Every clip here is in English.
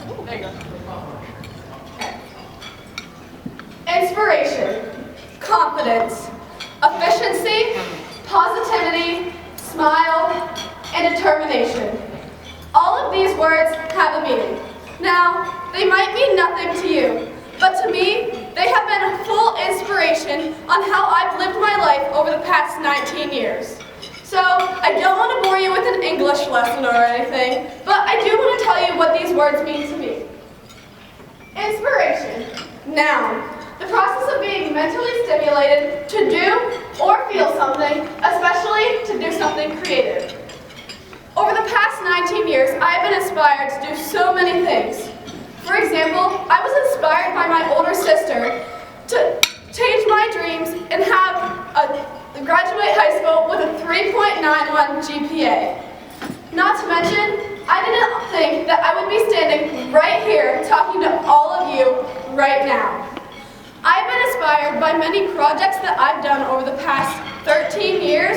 There you go. Okay. Inspiration, confidence, efficiency, positivity, smile, and determination. All of these words have a meaning. Now, they might mean nothing to you, but to me, they have been a full inspiration on how I've lived my life over the past 19 years. So, I don't want to bore you with an English lesson or anything, but I do want to tell you what these words mean to me. Inspiration, noun, the process of being mentally stimulated to do or feel something, especially to do something creative. Over the past 19 years, I have been inspired to do so many things. For example, I was inspired by my older sister to change my dreams and graduate high school with a 3.91 GPA. Not to mention, I didn't think that I would be standing right here talking to all of you right now. I've been inspired by many projects that I've done over the past 13 years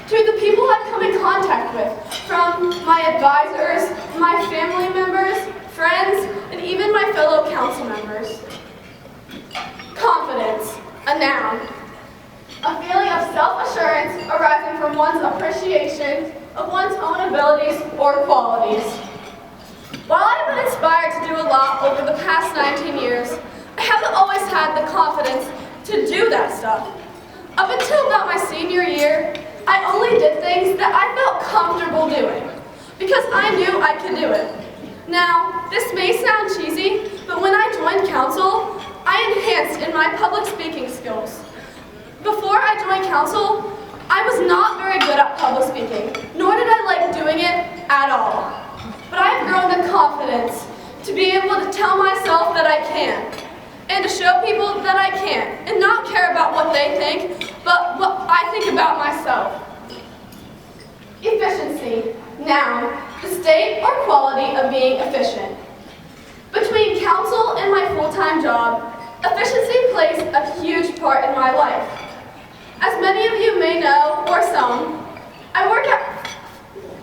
to the people I've come in contact with, from my advisors, my family members, friends, and even my fellow council members. Confidence, a noun. A feeling of self-assurance arising from one's appreciation of one's own abilities or qualities. While I've been inspired to do a lot over the past 19 years, I haven't always had the confidence to do that stuff. Up until about my senior year, I only did things that I felt comfortable doing, because I knew I could do it. Now, this may sound cheesy, but when I joined council, I enhanced in my public speaking skills. Before I joined council, I was not very good at public speaking, nor did I like doing it at all. But I have grown the confidence to be able to tell myself that I can, and to show people that I can, and not care about what they think, but what I think about myself. Efficiency, noun, the state or quality of being efficient. Between council and my full-time job, efficiency plays a huge part in my life. As many of you may know, or some, I work at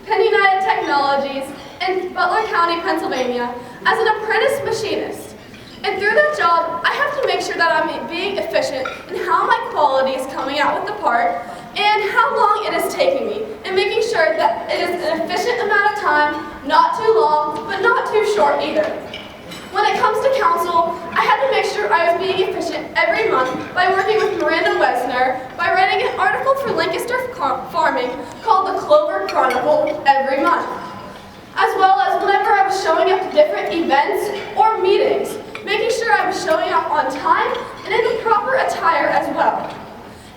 Penn United Technologies in Butler County, Pennsylvania, as an apprentice machinist. And through that job, I have to make sure that I'm being efficient in how my quality is coming out with the part and how long it is taking me, and making sure that it is an efficient amount of time, not too long, but not too short either. When it comes to council, I had to make sure I was being efficient every month by working with Miranda Wesner by writing an article for Lancaster Farming called the Clover Chronicle every month, as well as whenever I was showing up to different events or meetings, making sure I was showing up on time and in the proper attire as well.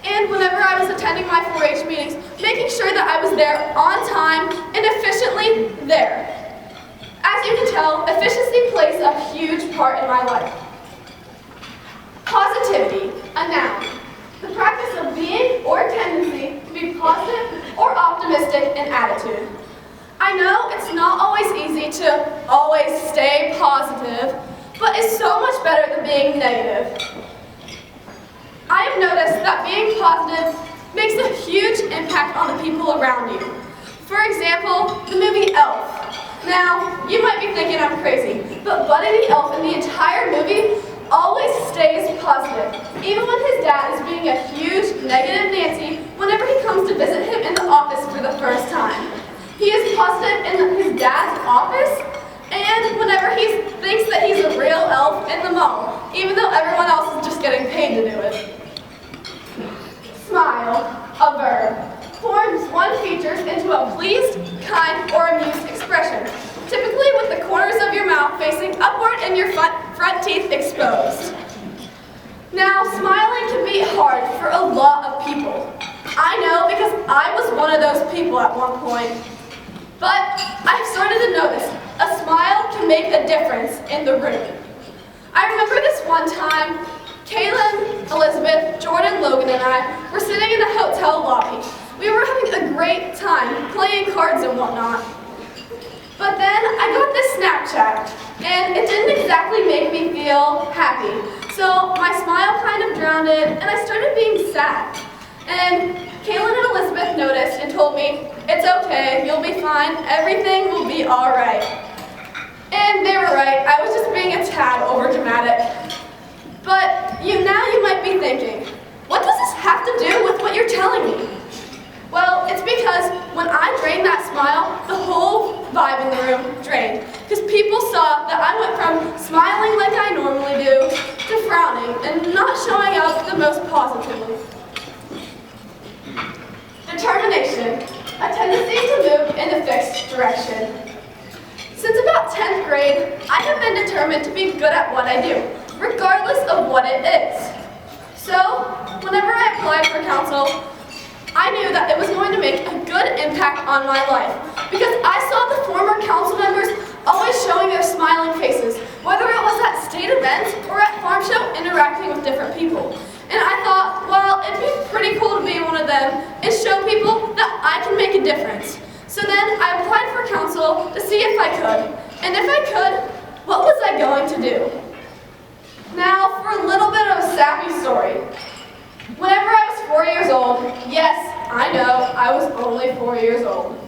And whenever I was attending my 4-H meetings, making sure that I was there on time and efficiently there. As you can tell, efficiency plays a huge part in my life. Positivity, a noun. The practice of being or tendency to be positive or optimistic in attitude. I know it's not always easy to always stay positive, but it's so much better than being negative. I have noticed that being positive makes a huge impact on the people around you. For example, the movie Elf. Now, you might be thinking I'm crazy, but Buddy the Elf in the entire movie always stays positive, even when his dad is being a huge negative Nancy whenever he comes to visit him in the office for the first time. He is positive in his dad's office, and whenever he thinks that he's a real elf in the mall, even though everyone else is just getting paid to do it. Smile, a verb, forms one features into a pleased, kind, or amused expression, typically with the corners of your mouth facing upward and your front teeth exposed. Now, smiling can be hard for a lot of people. I know because I was one of those people at one point. But I've started to notice a smile can make a difference in the room. I remember this one time, Kaylin, Elizabeth, Jordan, Logan, and I were sitting in a hotel lobby. We were having a great time playing cards and whatnot. But then I got this Snapchat, and it didn't exactly make me feel happy. So my smile kind of drowned it, and I started being sad. And Kaylin and Elizabeth noticed and told me, "It's okay, you'll be fine, everything will be all right." And they were right. I was just being a tad overdramatic. But now you might be thinking, what does this have to do with what you're telling me? Well, it's because when I drained that smile, the whole vibe in the room drained. Because people saw that I went from smiling like I normally do to frowning and not showing up the most positively. Determination, a tendency to move in a fixed direction. Since about 10th grade, I have been determined to be good at what I do, regardless of what it is. So, whenever I applied for council, I knew that it was going to make a good impact on my life because I saw the former council members always showing their smiling faces, whether it was at state events or at farm show interacting with different people. And I thought, well, it'd be pretty cool to be one of them and show people that I can make a difference. So then I applied for council to see if I could. And if I could, what was I going to do? Now, for a little bit of a sappy story. Whenever I was 4 years old, yes, I know, I was only 4 years old.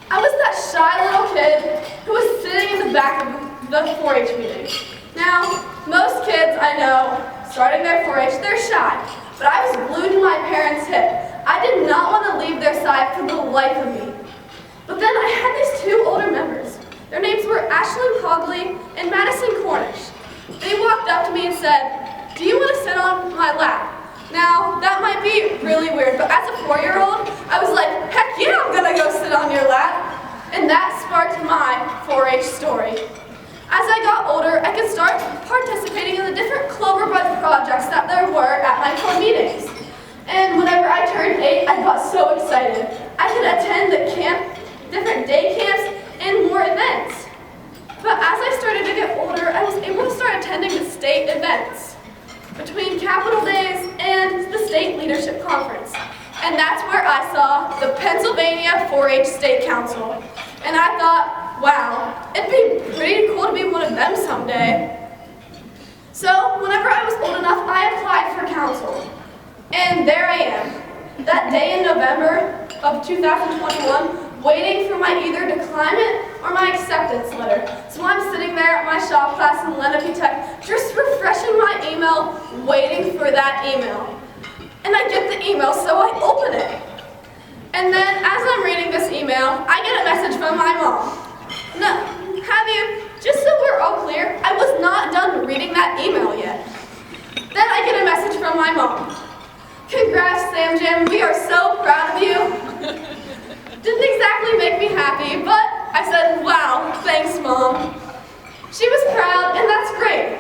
I was that shy little kid who was sitting in the back of the 4-H meeting. Now, most kids I know, starting their 4-H, they're shy, but I was glued to my parents' hip. I did not want to leave their side for the life of me. But then I had these two older members. Their names were Ashlyn Cogley and Madison Cornish. They walked up to me and said, "Do you want to sit on my lap?" Now, that might be really weird, but as a 4-year-old, I was like, heck yeah, I'm gonna go sit on your lap. And that sparked my 4-H story. As I got older, I could start participating in the different Cloverbud projects that there were at my club meetings. And whenever I turned 8, I got so excited. I could attend the different day camps and more events. But as I started to get older, I was able to start attending the state events between Capitol Days and the State Leadership Conference. And that's where I saw the Pennsylvania 4-H State Council. And I thought, wow, it'd be pretty cool to be one of them someday. So whenever I was old enough, I applied for council. And there I am, that day in November of 2021, waiting for my either declinement or my acceptance letter. So I'm sitting there at my shop class in Lenape Tech, just refreshing my email, waiting for that email. And I get the email, so I open it. And then as I'm reading this email, I get a message from my mom. No, have you? Just so we're all clear, I was not done reading that email yet. Then I get a message from my mom. "Congrats, Sam Jim, we are so proud of you." Didn't exactly make me happy, but I said, "Wow, thanks, Mom." She was proud, and that's great.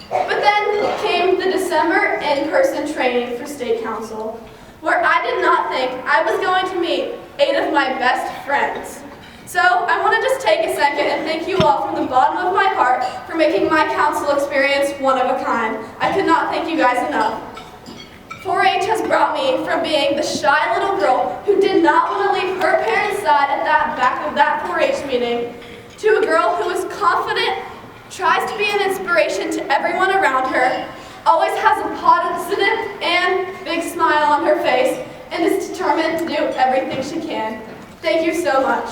But then came the December in-person training for State Council, where I did not think I was going to meet 8 of my best friends. So I want to just take a second and thank you all from the bottom of my heart for making my council experience one of a kind. I could not thank you guys enough. 4-H has brought me from being the shy little girl who did not want to leave her parents' side at that back of that 4-H meeting to a girl who is confident, tries to be an inspiration to everyone around her, always has a positive and big smile on her face, and is determined to do everything she can. Thank you so much.